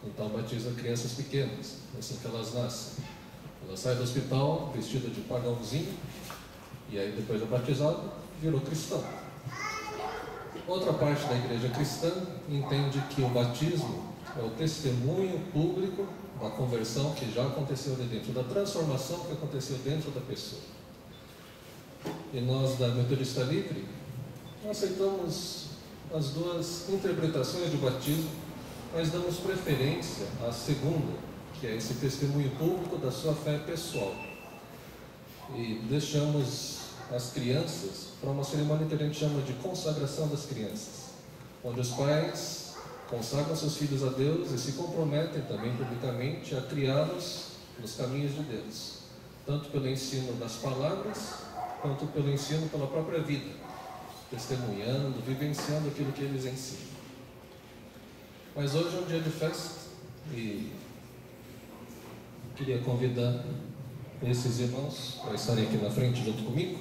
Então batiza crianças pequenas, assim que elas nascem. Ela sai do hospital vestida de pagãozinho, e aí depois de batizado, virou cristão. Outra parte da igreja cristã entende que o batismo é o testemunho público da conversão que já aconteceu ali dentro, da transformação que aconteceu dentro da pessoa. E nós, da Metodista Livre, aceitamos as duas interpretações de batismo, mas damos preferência à segunda, que é esse testemunho público da sua fé pessoal. E deixamos as crianças para uma cerimônia que a gente chama de consagração das crianças, onde os pais consagram seus filhos a Deus e se comprometem também publicamente a criá-los nos caminhos de Deus, tanto pelo ensino das palavras, quanto pelo ensino pela própria vida, testemunhando, vivenciando aquilo que eles ensinam. Mas hoje é um dia de festa e queria convidar esses irmãos para estarem aqui na frente junto comigo.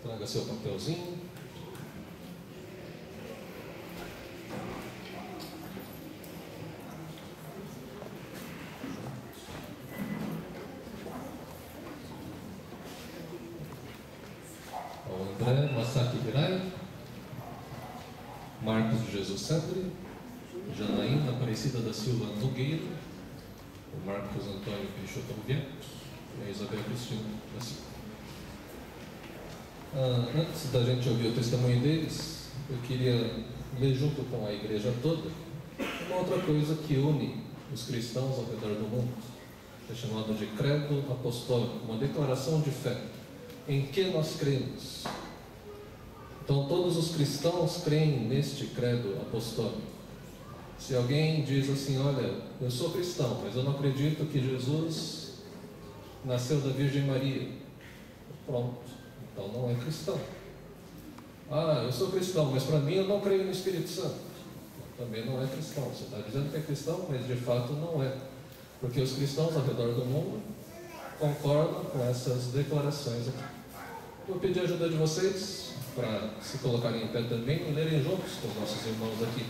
Traga seu papelzinho. O André Masaki Hirai, Marcos de Jesus Sandri, Janaína Aparecida da Silva Nogueira, o Marcos Antônio Peixoto Vieto e a Isabel Cristina da Silva. Antes da gente ouvir o testemunho deles, eu queria ler junto com a igreja toda uma outra coisa que une os cristãos ao redor do mundo. É chamado de credo apostólico, uma declaração de fé. Em que nós cremos? Então todos os cristãos creem neste credo apostólico. Se alguém diz assim, olha, eu sou cristão, mas eu não acredito que Jesus nasceu da Virgem Maria, pronto, então não é cristão. Ah, eu sou cristão, mas para mim eu não creio no Espírito Santo, também não é cristão. Você está dizendo que é cristão, mas de fato não é, porque os cristãos ao redor do mundo concordam com essas declarações aqui. Vou pedir a ajuda de vocês para se colocarem em pé também e lerem juntos com os nossos irmãos aqui,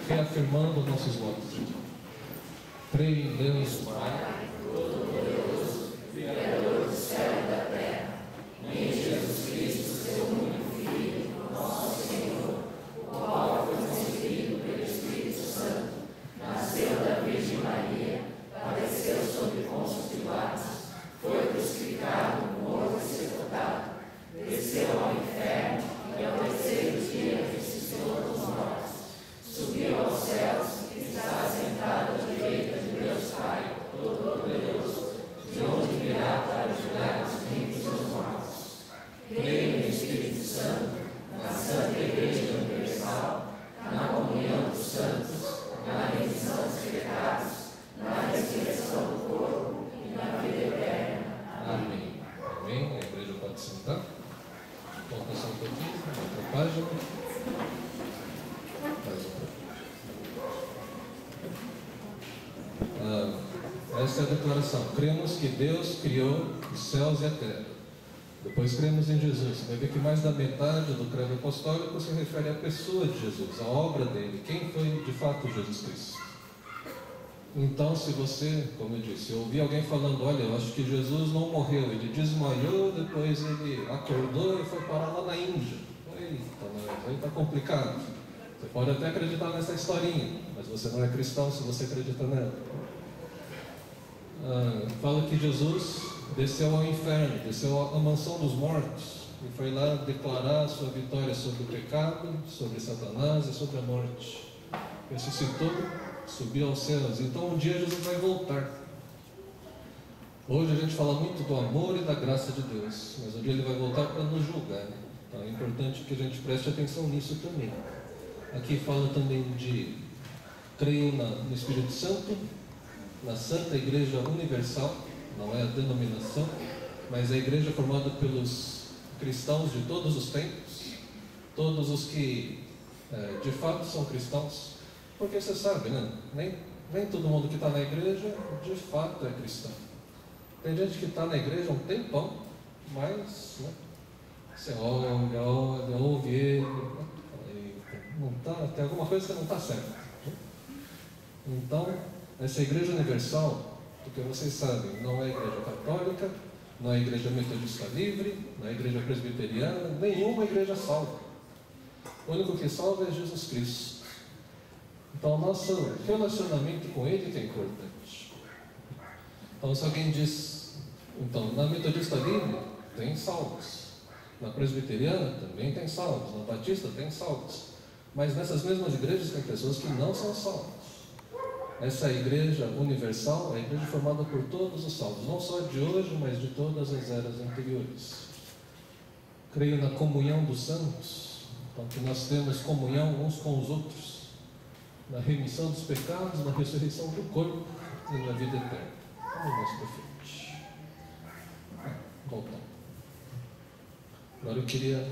reafirmando nossos votos. Creio em Deus Pai Todo-Poderoso, Criador do céu e da terra, em Jesus Cristo, seu único Filho, nosso Senhor, o qual foi concebido pelo Espírito Santo, nasceu da Virgem Maria, padeceu sob Pôncio Pilatos, foi crucificado, morto e sepultado, desceu ao inferno e ao terceiro dia ressuscitou dos mortos, subiu aos céus e está assentado à direita de Deus Pai Todo-Poderoso, de onde virá para julgar os vivos e os mortos. Creio no Espírito Santo, na Santa Igreja Universal, na comunhão dos santos, na remissão dos pecados, na ressurreição do corpo e na vida eterna. Amém. Amém. A igreja pode sentar. Volta só um pouquinho, outra página. Mais outra. Essa é a declaração. Cremos que Deus criou os céus e a terra. Depois cremos em Jesus. Você vai ver que mais da metade do credo apostólico se refere à pessoa de Jesus, à obra dele, quem foi de fato Jesus Cristo. Então, se você, como eu disse, ouvir alguém falando, olha, eu acho que Jesus não morreu, ele desmaiou, depois ele acordou e foi parar lá na Índia. Eita, mas aí está complicado. Você pode até acreditar nessa historinha, mas você não é cristão se você acredita nela. Fala que Jesus desceu ao inferno, desceu à mansão dos mortos e foi lá declarar a sua vitória sobre o pecado, sobre Satanás e sobre a morte. Ressuscitou, subiu aos céus. Então um dia Jesus vai voltar. Hoje a gente fala muito do amor e da graça de Deus, mas um dia ele vai voltar para nos julgar, né? Então é importante que a gente preste atenção nisso também. Aqui fala também de creio no Espírito Santo, na Santa Igreja Universal, não é a denominação, mas a igreja formada pelos cristãos de todos os tempos, todos os que de fato são cristãos, porque você sabe, né? Nem todo mundo que está na igreja de fato é cristão. Tem gente que está na igreja há um tempão, mas Você olha, ouve ele, não tá, tem alguma coisa que não está certa. Então, essa Igreja Universal, porque vocês sabem, não é Igreja Católica, não é Igreja Metodista Livre, não é Igreja Presbiteriana, nenhuma igreja salva. O único que salva é Jesus Cristo. Então, o nosso relacionamento com Ele que é importante. Então, se alguém diz, então, na Metodista Livre tem salvos, na Presbiteriana também tem salvos, na Batista tem salvos, mas nessas mesmas igrejas tem pessoas que não são salvas. Essa Igreja Universal é a igreja formada por todos os salvos, não só de hoje, mas de todas as eras anteriores. Creio na comunhão dos santos, então que nós temos comunhão uns com os outros, na remissão dos pecados, na ressurreição do corpo e na vida eterna. Vamos mais para frente. Voltando. Agora eu queria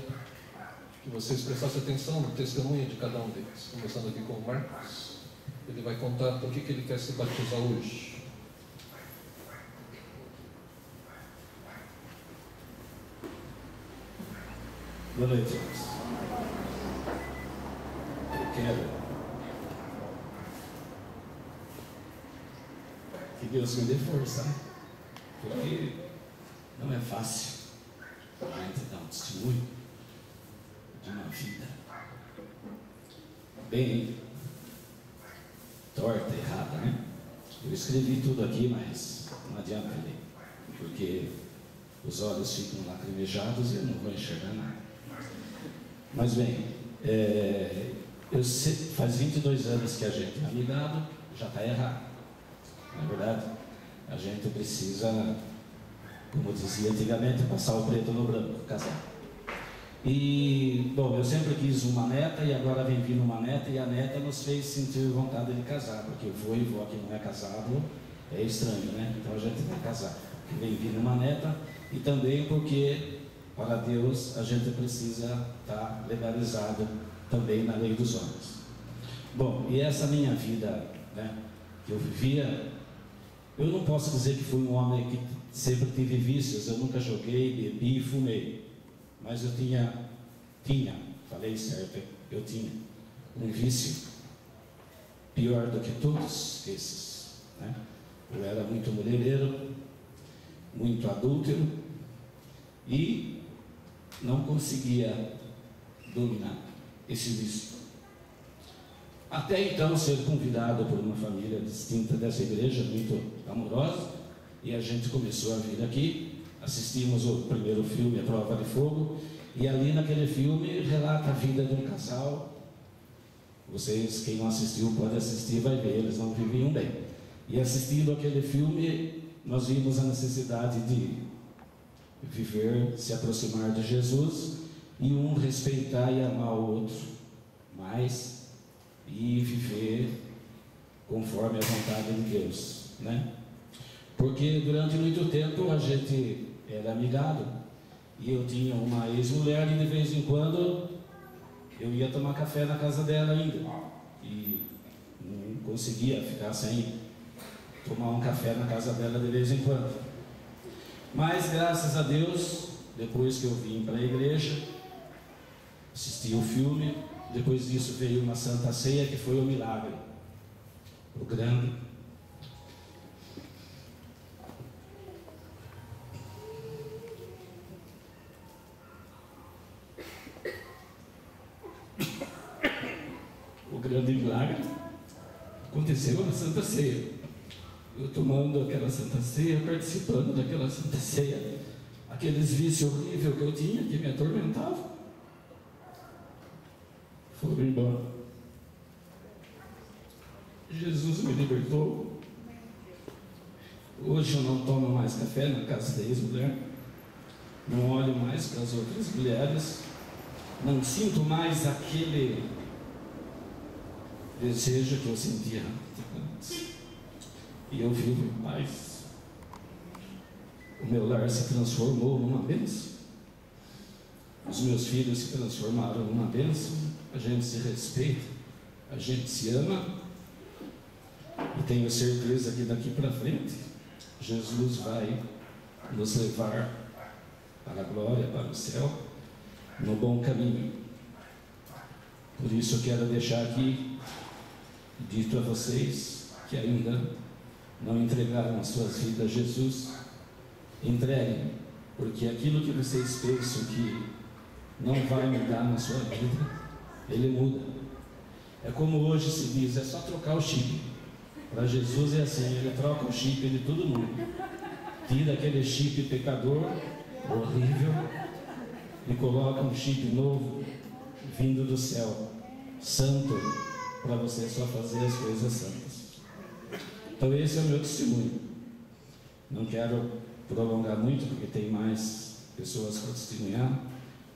que vocês prestassem atenção no testemunho de cada um deles, começando aqui com o Marcos. Ele vai contar por que ele quer se batizar hoje. Boa noite, irmãos. Eu quero que Deus me dê força, né? Porque não é fácil a gente dar um testemunho de uma vida bem torta, errada, né? Eu escrevi tudo aqui, mas não adianta ler, porque os olhos ficam lacrimejados e eu não vou enxergar nada. Mas bem, faz 22 anos que a gente é amigado, já está errado. Na verdade, a gente precisa, como dizia antigamente, passar o preto no branco, casar. E, bom, eu sempre quis uma neta e agora vem vindo uma neta, e a neta nos fez sentir vontade de casar, porque o vô e vó que não é casado é estranho, né? Então a gente vai casar. Vem vindo uma neta, e também porque, para Deus, a gente precisa estar legalizado também na lei dos homens. Bom, e essa minha vida, né, que eu vivia, eu não posso dizer que fui um homem que sempre tive vícios, eu nunca joguei, bebi e fumei. Mas eu tinha, falei certo, eu tinha um vício pior do que todos esses, né? Eu era muito mulhereiro, muito adúltero e não conseguia dominar esse vício. Até então ser convidado por uma família distinta dessa igreja, muito amorosa, e a gente começou a vir aqui. Assistimos o primeiro filme, A Prova de Fogo, e ali naquele filme relata a vida de um casal. Vocês, quem não assistiu, pode assistir, vai ver, eles não viviam bem. E assistindo aquele filme, nós vimos a necessidade de viver, se aproximar de Jesus, e um respeitar e amar o outro mais, e viver conforme a vontade de Deus, né? Porque durante muito tempo a gente era amigado, e eu tinha uma ex-mulher e de vez em quando eu ia tomar café na casa dela ainda, e não conseguia ficar sem tomar um café na casa dela de vez em quando. Mas graças a Deus, depois que eu vim para a igreja, assisti o filme, depois disso veio uma Santa Ceia, que foi o milagre, o grande. O grande milagre aconteceu na Santa Ceia. Eu tomando aquela Santa Ceia, participando daquela Santa Ceia, aqueles vícios horríveis que eu tinha, que me atormentavam, foram embora. Jesus me libertou. Hoje eu não tomo mais café na casa da ex-mulher, não olho mais para as outras mulheres, não sinto mais aquele desejo que eu sentia antes, e eu vivo em paz. O meu lar se transformou numa bênção, os meus filhos se transformaram numa bênção, a gente se respeita, a gente se ama, e tenho certeza que daqui para frente Jesus vai nos levar para a glória, para o céu, no bom caminho. Por isso eu quero deixar aqui dito a vocês que ainda não entregaram as suas vidas a Jesus, entreguem, porque aquilo que vocês pensam que não vai mudar na sua vida, ele muda. É como hoje se diz, é só trocar o chip. Para Jesus é assim, ele troca o chip de todo mundo, tira aquele chip pecador, horrível, e coloca um chip novo, vindo do céu, santo, para você só fazer as coisas santas. Então esse é o meu testemunho. Não quero prolongar muito, porque tem mais pessoas para testemunhar,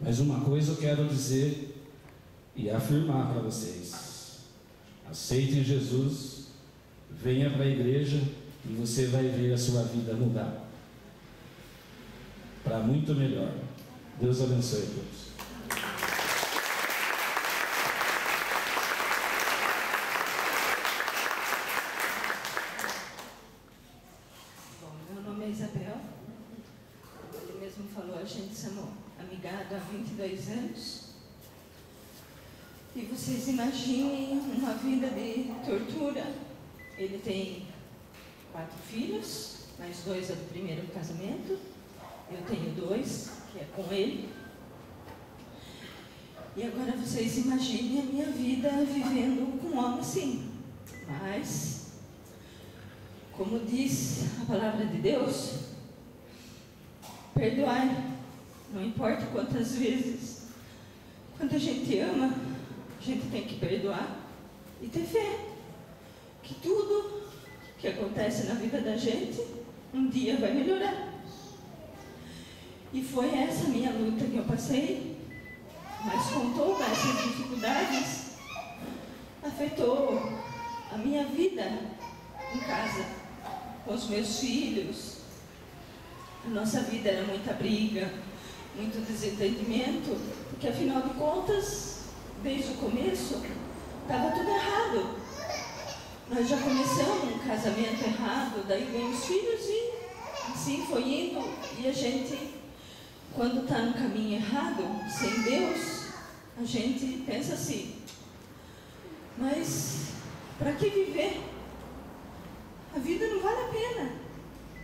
mas uma coisa eu quero dizer e afirmar para vocês: aceitem Jesus, venha para a igreja e você vai ver a sua vida mudar para muito melhor. Deus abençoe a todos. Isabel, ele mesmo falou, a gente se amou, amigado há 22 anos. E vocês imaginem uma vida de tortura. Ele tem 4 filhos, mais 2 é do primeiro casamento. Eu tenho 2, que é com ele. E agora vocês imaginem a minha vida vivendo com um homem assim. Mas, como diz a palavra de Deus, perdoai, não importa quantas vezes. Quando a gente ama, a gente tem que perdoar e ter fé que tudo que acontece na vida da gente um dia vai melhorar. E foi essa minha luta que eu passei, mas com todas essas dificuldades, afetou a minha vida em casa, com os meus filhos. A nossa vida era muita briga, muito desentendimento, porque afinal de contas, desde o começo, estava tudo errado. Nós já começamos um casamento errado, daí vem os filhos e assim foi indo. E a gente, quando está no caminho errado, sem Deus, a gente pensa assim, mas para que viver? A vida não vale a pena.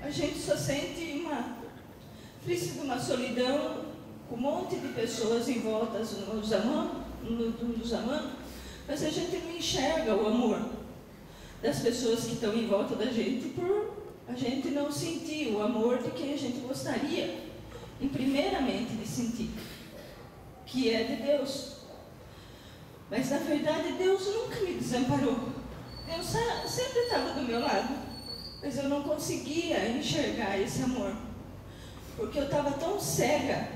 A gente só sente triste de uma solidão, com um monte de pessoas em volta nos amando, mas a gente não enxerga o amor das pessoas que estão em volta da gente, por a gente não sentir o amor de quem a gente gostaria, primeiramente, de sentir, que é de Deus. Mas na verdade Deus nunca me desamparou. Deus sempre estava do meu lado, mas eu não conseguia enxergar esse amor, porque eu estava tão cega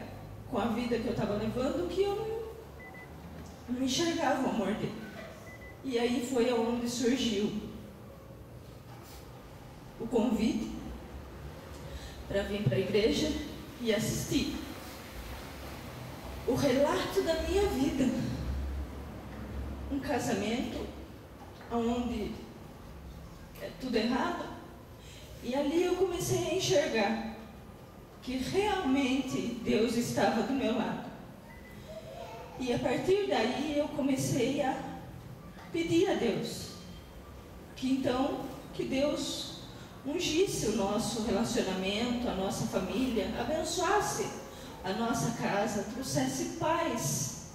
com a vida que eu estava levando que eu não enxergava o amor dele. E aí foi onde surgiu o convite para vir para a igreja e assistir o relato da minha vida. Um casamento onde é tudo errado, e ali eu comecei a enxergar que realmente Deus estava do meu lado. E a partir daí eu comecei a pedir a Deus que Deus ungisse o nosso relacionamento, a nossa família, abençoasse a nossa casa, trouxesse paz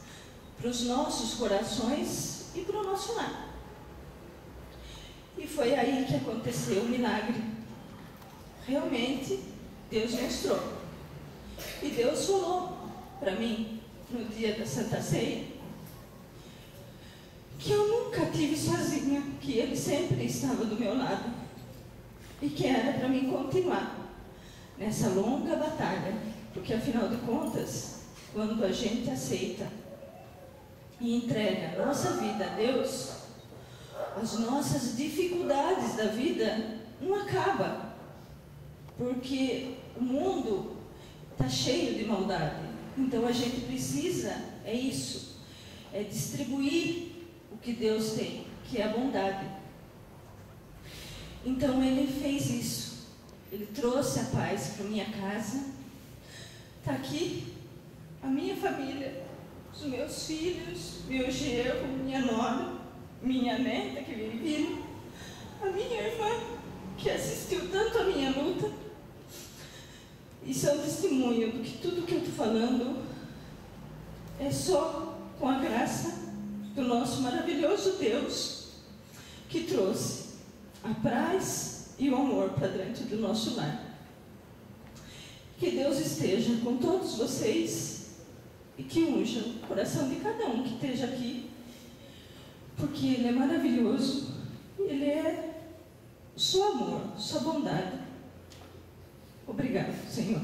para os nossos corações e para o nosso lar. E foi aí que aconteceu o milagre. Realmente, Deus mostrou. E Deus falou para mim, no dia da Santa Ceia, que eu nunca tive sozinha, que Ele sempre estava do meu lado, e que era para mim continuar nessa longa batalha, porque afinal de contas, quando a gente aceita e entrega a nossa vida a Deus, as nossas dificuldades da vida não acabam, porque o mundo está cheio de maldade. Então a gente precisa, é isso, é distribuir o que Deus tem, que é a bondade. Então Ele fez isso. Ele trouxe a paz para minha casa. Está aqui a minha família, os meus filhos, meu genro, minha nora, minha neta que vem vindo, a minha irmã que assistiu tanto a minha luta, e são testemunho do que tudo que eu estou falando é só com a graça do nosso maravilhoso Deus que trouxe a paz e o amor para dentro do nosso lar. Que Deus esteja com todos vocês e que unja o coração de cada um que esteja aqui, porque Ele é maravilhoso, Ele é só amor, só bondade. Obrigado, Senhor.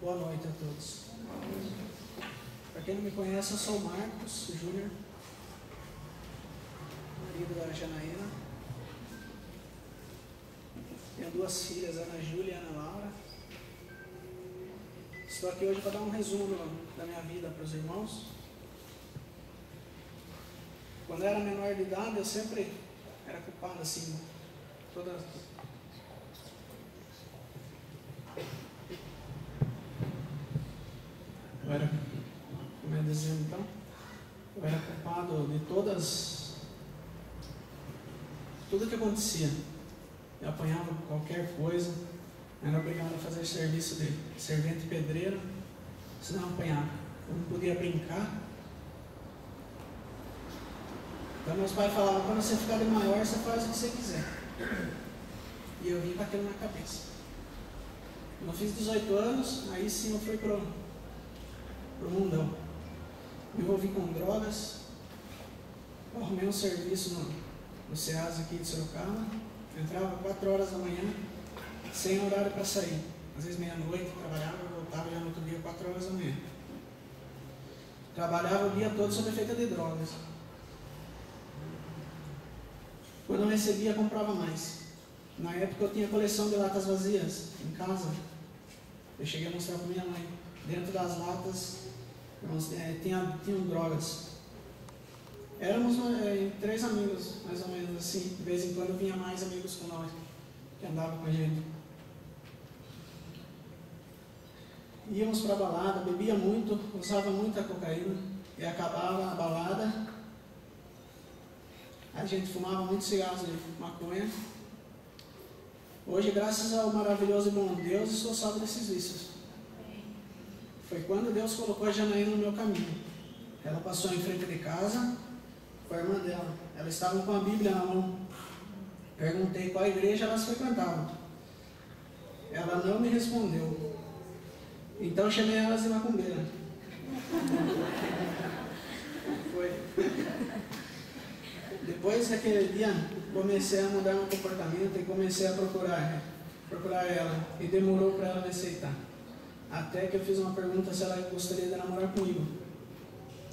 Boa noite a todos. Para quem não me conhece, eu sou o Marcos Júnior, marido da Janaína. Tenho duas filhas, Ana Júlia e Ana Laura. Estou aqui hoje para dar um resumo da minha vida para os irmãos. Quando eu era menor de idade, eu sempre era culpado assim, todas. Eu era, como é dizendo então, eu era culpado de tudo que acontecia. Eu apanhava por qualquer coisa, era obrigado a fazer serviço de servente pedreiro, senão eu apanhava. Eu não podia brincar. Então meus pais falavam, quando você ficar de maior, você faz o que você quiser. E eu vim com aquilo na cabeça. Quando eu fiz 18 anos, aí sim eu fui pro mundão. Me envolvi com drogas, eu arrumei um serviço no SEAS aqui de Sorocaba, eu entrava 4 horas da manhã, sem horário para sair. Às vezes meia-noite, trabalhava, voltava já no outro dia, 4 horas da manhã. Trabalhava o dia todo sob efeito de drogas. Quando eu recebia, comprava mais. Na época eu tinha coleção de latas vazias em casa. Eu cheguei a mostrar para minha mãe. Dentro das latas tinham drogas. Éramos 3 amigos, mais ou menos assim. De vez em quando vinha mais amigos com nós, que andavam com a gente. Íamos para a balada, bebia muito, usava muita cocaína. E acabava a balada, a gente fumava muitos cigarros de maconha. Hoje, graças ao maravilhoso e bom Deus, eu sou salvo desses vícios. Foi quando Deus colocou a Janaína no meu caminho. Ela passou em frente de casa com a irmã dela. Elas estavam com a Bíblia na mão. Perguntei qual igreja elas frequentavam. Ela não me respondeu. Então chamei elas de macumbeira. Foi. Depois daquele dia, comecei a mudar meu comportamento e comecei a procurar ela. E demorou para ela me aceitar. Até que eu fiz uma pergunta se ela gostaria de namorar comigo.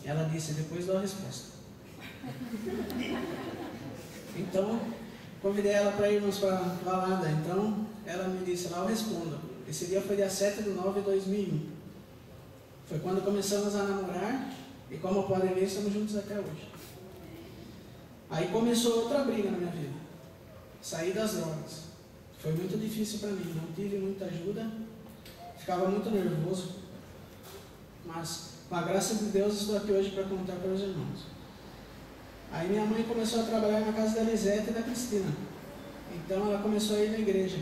Ela disse, depois dou a resposta. Então, convidei ela para irmos para a balada. Então, ela me disse, lá eu respondo. Esse dia foi dia 7/9/2001. Foi quando começamos a namorar. E como podem ver, estamos juntos até hoje. Aí começou outra briga na minha vida. Saí das drogas. Foi muito difícil para mim. Não tive muita ajuda. Ficava muito nervoso. Mas, com a graça de Deus, estou aqui hoje para contar para os irmãos. Aí minha mãe começou a trabalhar na casa da Elisete e da Cristina. Então ela começou a ir na igreja.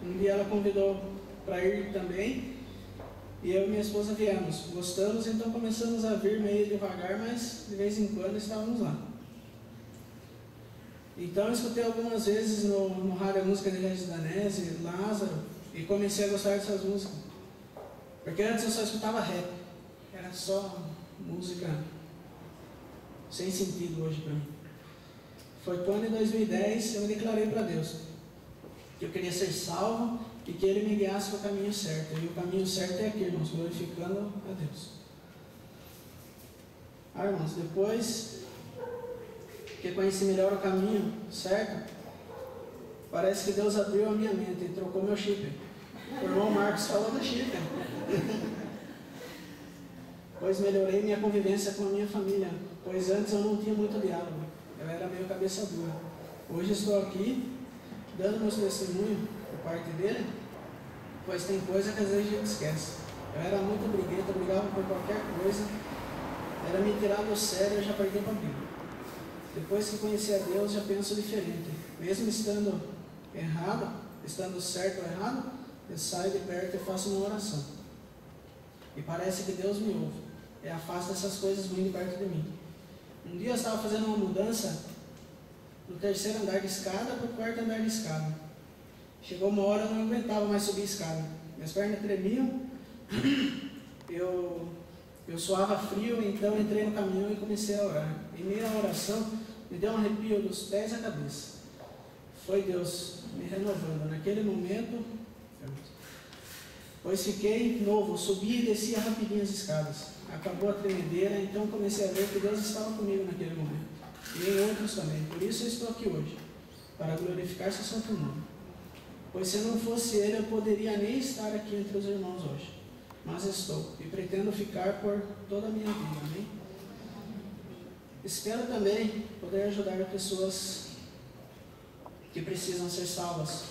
Um dia ela convidou para ir também. E eu e minha esposa viemos. Gostamos, então começamos a vir meio devagar, mas de vez em quando estávamos lá. Então eu escutei algumas vezes no rádio a música de Regis Danese, Lázaro, e comecei a gostar dessas músicas. Porque antes eu só escutava rap. Era só música sem sentido hoje para mim. Foi quando em 2010 eu me declarei para Deus que eu queria ser salvo e que Ele me guiasse para o caminho certo. E o caminho certo é aqui, irmãos, glorificando a Deus. Irmãos, depois que conheci melhor o caminho certo, parece que Deus abriu a minha mente e trocou meu chip. O irmão Marcos falou do chip. pois melhorei minha convivência com a minha família, pois antes eu não tinha muito diálogo, eu era meio cabeça dura. Hoje estou aqui, dando meus testemunhos por parte dele, pois tem coisa que às vezes a gente esquece. Eu era muito briguento, brigava por qualquer coisa, era me tirar do sério, eu já perdi para a Bíblia. Depois que conheci a Deus, já penso diferente. Mesmo estando errado, estando certo ou errado, eu saio de perto e faço uma oração. E parece que Deus me ouve e afasta essas coisas ruins de perto de mim. Um dia eu estava fazendo uma mudança do 3º andar de escada para o 4º andar de escada. Chegou uma hora eu não aguentava mais subir a escada. Minhas pernas tremiam, eu suava frio, então entrei no caminhão e comecei a orar. Em meio à oração, me deu um arrepio dos pés à cabeça. Foi Deus me renovando. Naquele momento, pois fiquei novo, subi e descia rapidinho as escadas. Acabou a tremedeira, então comecei a ver que Deus estava comigo naquele momento. E em outros também. Por isso eu estou aqui hoje, para glorificar seu santo nome. Pois se não fosse Ele, eu poderia nem estar aqui entre os irmãos hoje. Mas estou, e pretendo ficar por toda a minha vida. Amém? Espero também poder ajudar pessoas que precisam ser salvas,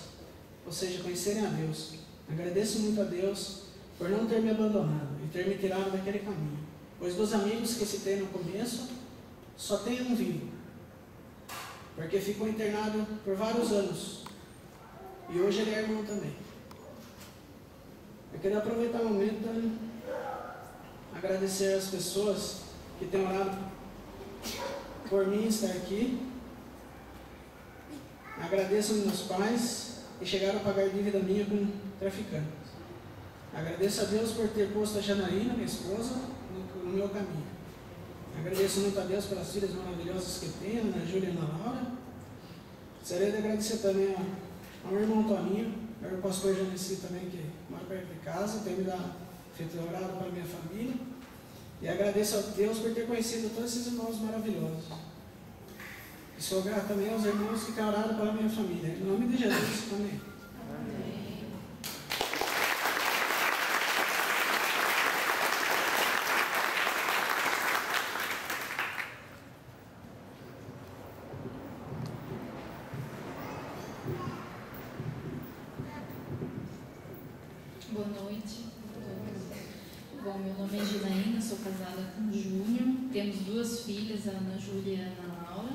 ou seja, conhecerem a Deus. Agradeço muito a Deus por não ter me abandonado e ter me tirado daquele caminho, pois dos amigos que citei no começo, só tenho um vivo, porque ficou internado por vários anos, e hoje ele é irmão também. Eu queria aproveitar o momento para agradecer as pessoas que têm orado por mim estar aqui. Agradeço aos meus pais que chegaram a pagar dívida minha com traficantes. Agradeço a Deus por ter posto a Janaína, minha esposa, no meu caminho. Agradeço muito a Deus pelas filhas maravilhosas que tenho, Ana Júlia e Ana Laura. Gostaria de agradecer também ao meu irmão Toninho, ao pastor Janeci também, que mora perto de casa, tem me feito orado para a minha família. E agradeço a Deus por ter conhecido todos esses irmãos maravilhosos. E sou grato também aos irmãos que têm orado para a minha família. Em nome de Jesus. Amém. Boa noite. Bom, meu nome é Janaína, sou casada com o Júnior, temos 2 filhas, a Ana Júlia e a Ana Laura.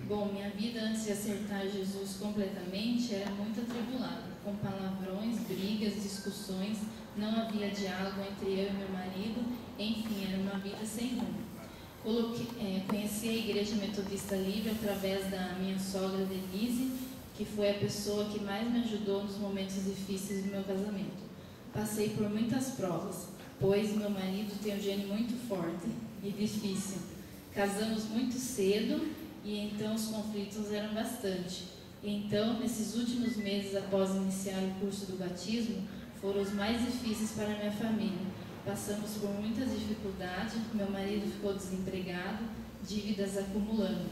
Bom, minha vida antes de acertar Jesus completamente era muito atribulada, com palavrões, brigas, discussões, não havia diálogo entre eu e meu marido, enfim, era uma vida sem rumo. Conheci a Igreja Metodista Livre através da minha sogra Denise, que foi a pessoa que mais me ajudou nos momentos difíceis do meu casamento. Passei por muitas provas, pois meu marido tem um gene muito forte e difícil. Casamos muito cedo e então os conflitos eram bastante. Então, nesses últimos meses após iniciar o curso do batismo, foram os mais difíceis para a minha família. Passamos por muitas dificuldades, meu marido ficou desempregado, dívidas acumulando,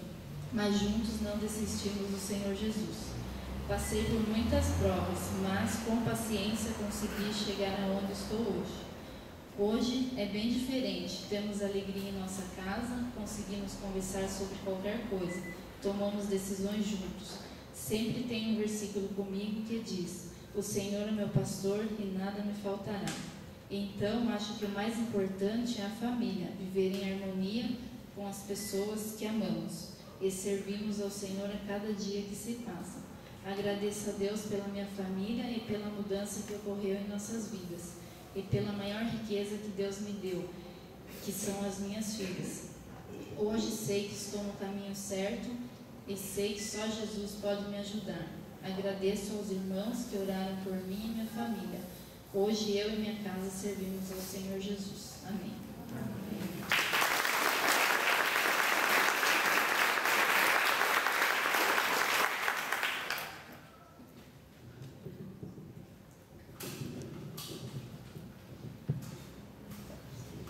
mas juntos não desistimos do Senhor Jesus. Passei por muitas provas, mas com paciência consegui chegar aonde estou hoje. Hoje é bem diferente, temos alegria em nossa casa, conseguimos conversar sobre qualquer coisa, tomamos decisões juntos. Sempre tem um versículo comigo que diz: o Senhor é meu pastor e nada me faltará. Então, acho que o mais importante é a família, viver em harmonia com as pessoas que amamos e servimos ao Senhor a cada dia que se passa. Agradeço a Deus pela minha família e pela mudança que ocorreu em nossas vidas e pela maior riqueza que Deus me deu, que são as minhas filhas. Hoje sei que estou no caminho certo e sei que só Jesus pode me ajudar. Agradeço aos irmãos que oraram por mim e minha família. Hoje eu e minha casa servimos ao Senhor Jesus. Amém.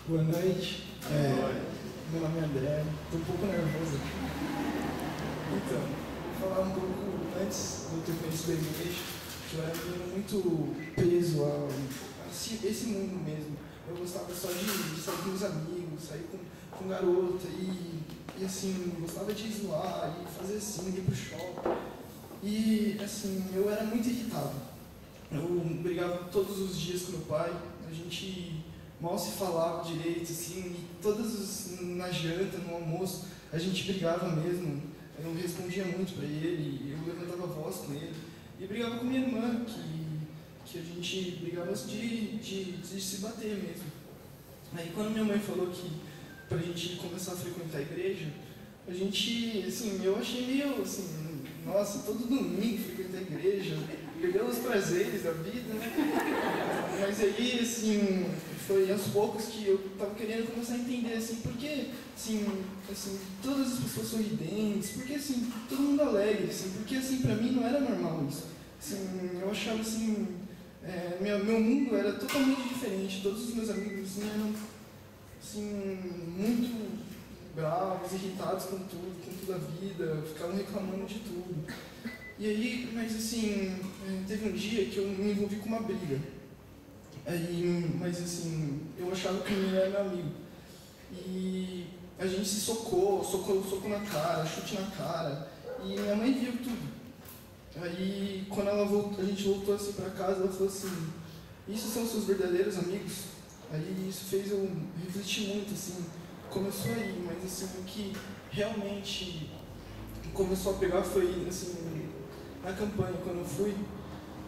Boa noite. Meu nome é André, estou um pouco nervoso aqui. Então, vou falar um pouco antes do ter conhecido a igreja, que eu era muito preso a esse mundo mesmo. eu gostava só de sair com os amigos, sair com garota, e assim, gostava de zoar, e fazer assim, ir pro shopping. E assim, eu era muito irritado. Eu brigava todos os dias com meu pai, a gente mal se falava direito, assim, e na janta, no almoço, a gente brigava mesmo. Eu não respondia muito para ele, eu levantava a voz com ele. E brigava com minha irmã, que a gente brigava de se bater mesmo. Aí quando minha mãe falou que pra gente começar a frequentar a igreja, a gente, assim, eu achei meio assim, nossa, todo domingo frequentar a igreja, perder os prazeres da vida, né? Mas aí, assim, foi aos poucos que eu tava querendo começar a entender, assim, por que, assim, todas as pessoas sorridentes, por que, assim, todo mundo alegre, assim, porque, assim, pra mim não era normal isso. Assim, eu achava, assim, meu mundo era totalmente diferente, todos os meus amigos, assim, eram, assim, muito bravos, irritados com tudo a vida, ficavam reclamando de tudo. E aí, mas assim, teve um dia que eu me envolvi com uma briga. Aí, mas assim, eu achava que o menino era meu amigo. E a gente se socou soco na cara, chute na cara. E minha mãe viu tudo. Aí, quando a gente voltou assim pra casa, ela falou assim, isso são seus verdadeiros amigos? Aí isso fez eu refletir muito, assim, começou aí, mas assim, o que realmente começou a pegar foi, assim, na campanha, quando eu fui,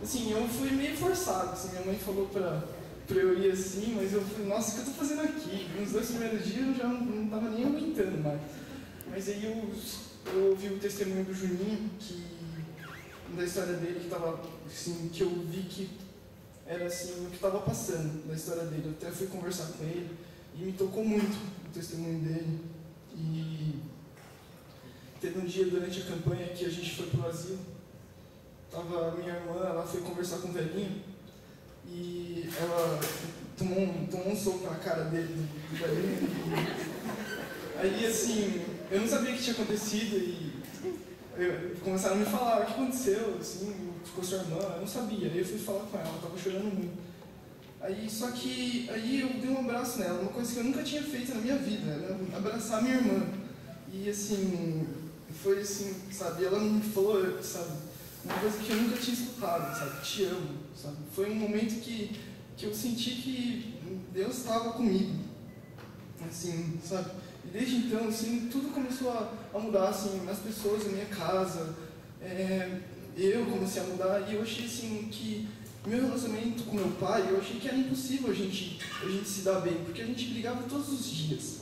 assim, eu fui meio forçado, assim, minha mãe falou pra eu ir assim, mas eu falei, nossa, o que eu tô fazendo aqui? Nos 2 primeiros dias eu já não tava nem aguentando mais. Mas aí eu ouvi o testemunho do Juninho, da história dele, que tava, assim, que eu vi que era assim, o que estava passando da história dele. Eu até fui conversar com ele e me tocou muito o testemunho dele. E teve um dia durante a campanha que a gente foi pro asilo, tava minha irmã, ela foi conversar com o velhinho e ela tomou um soco na cara dele, do velhinho. Aí assim, eu não sabia o que tinha acontecido e começaram a me falar o que aconteceu, assim, ficou sua irmã, eu não sabia. Aí eu fui falar com ela, ela tava chorando muito. Só que aí eu dei um abraço nela, uma coisa que eu nunca tinha feito na minha vida, era abraçar minha irmã. E assim, foi assim, sabe, ela me falou, sabe, uma coisa que eu nunca tinha escutado, sabe, te amo, sabe. Foi um momento que eu senti que Deus estava comigo, assim, sabe. E desde então, assim, tudo começou a mudar, assim, nas pessoas, na minha casa. Eu comecei a mudar e eu achei, assim, que meu relacionamento com meu pai, eu achei que era impossível a gente se dar bem, porque a gente brigava todos os dias.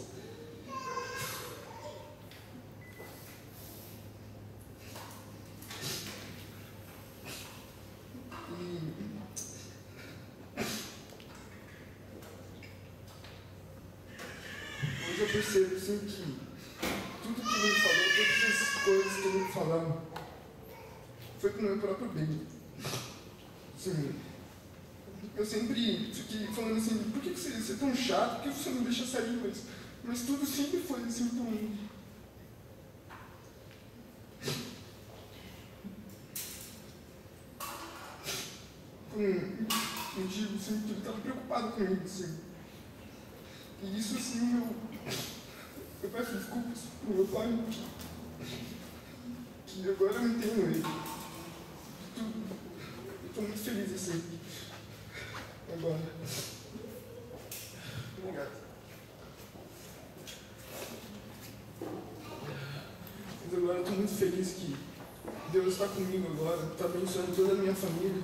Hoje eu percebo, assim, que tudo que ele falou, todas as coisas que ele falou, foi pro meu próprio bem. Assim, eu sempre fiquei falando assim, por que você é tão chato? Por que você não deixa sair? Mas tudo sempre foi assim pra mim. Um dia, assim, que ele estava preocupado comigo, assim. E isso, assim, eu peço desculpas pro meu pai, que agora eu entendo ele. Eu estou muito feliz, assim, agora. Obrigado. Mas agora eu estou muito feliz que Deus está comigo agora, está abençoando toda a minha família.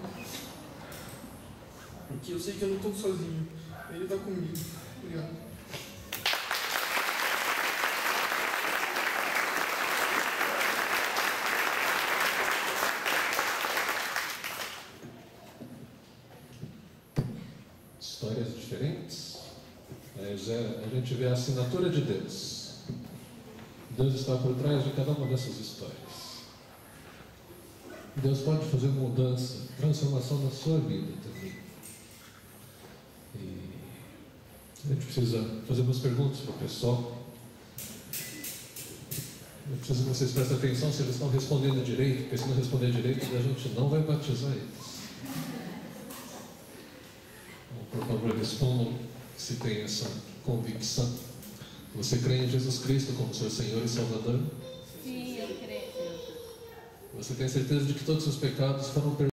Porque eu sei que eu não estou sozinho, Ele está comigo. Obrigado. Histórias diferentes, mas a gente vê a assinatura de Deus. Deus está por trás de cada uma dessas histórias. Deus pode fazer mudança, transformação na sua vida também. E a gente precisa fazer umas perguntas para o pessoal. Eu preciso que vocês prestem atenção se eles estão respondendo direito, porque se não responder direito, a gente não vai batizar eles. Então, por favor, respondam se tem essa convicção. Você crê em Jesus Cristo como seu Senhor e Salvador? Sim, eu creio. Você tem certeza de que todos os seus pecados foram perdoados?